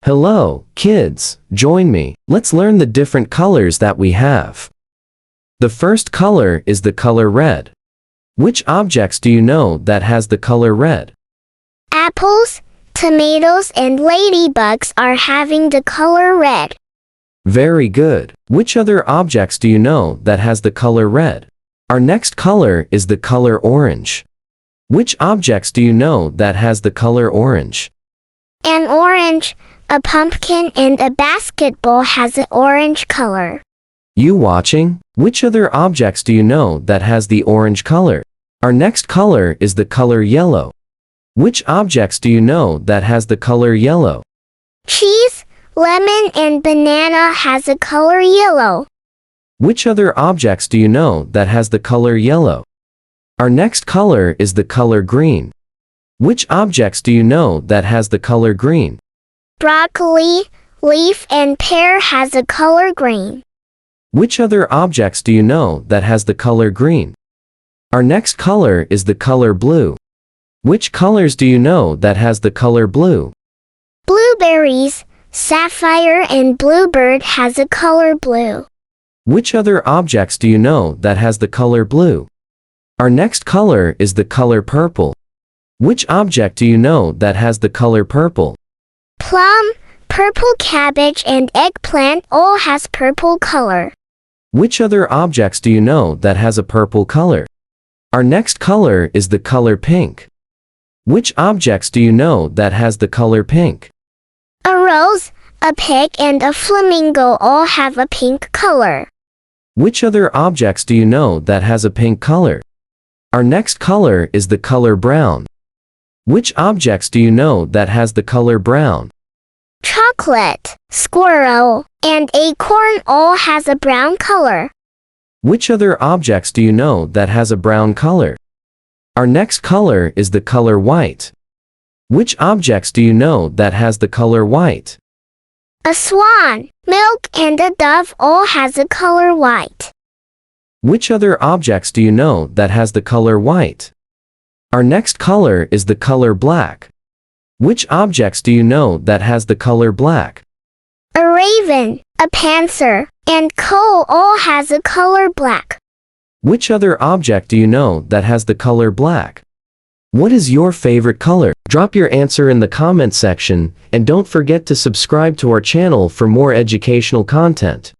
Hello, kids, join me. Let's learn the different colors that we have. The first color is the color red. Which objects do you know that has the color red? Apples, tomatoes, and ladybugs are having the color red. Very good. Which other objects do you know that has the color red? Our next color is the color orange. Which objects do you know that has the color orange? An orange, a pumpkin, and a basketball has an orange color. You watching? Which other objects do you know that has the orange color? Our next color is the color yellow. Which objects do you know that has the color yellow? Cheese, lemon, and banana has a color yellow. Which other objects do you know that has the color yellow? Our next color is the color green. Which objects do you know that has the color green? Broccoli, leaf, and pear has a color green. Which other objects do you know that has the color green? Our next color is the color blue. Which colors do you know that has the color blue? Blueberries, sapphire, and bluebird has a color blue. Which other objects do you know that has the color blue? Our next color is the color purple. Which object do you know that has the color purple? Plum, purple cabbage, and eggplant all has purple color. Which other objects do you know that has a purple color? Our next color is the color pink. Which objects do you know that has the color pink? A rose, a pig, and a flamingo all have a pink color. Which other objects do you know that has a pink color? Our next color is the color brown. Which objects do you know that has the color brown? Chocolate, squirrel, and acorn all has a brown color. Which other objects do you know that has a brown color? Our next color is the color white. Which objects do you know that has the color white? A swan, milk, and a dove all has a color white. Which other objects do you know that has the color white? Our next color is the color black. Which objects do you know that has the color black? A raven, a panther, and coal all has a color black. Which other object do you know that has the color black? What is your favorite color? Drop your answer in the comment section, and don't forget to subscribe to our channel for more educational content.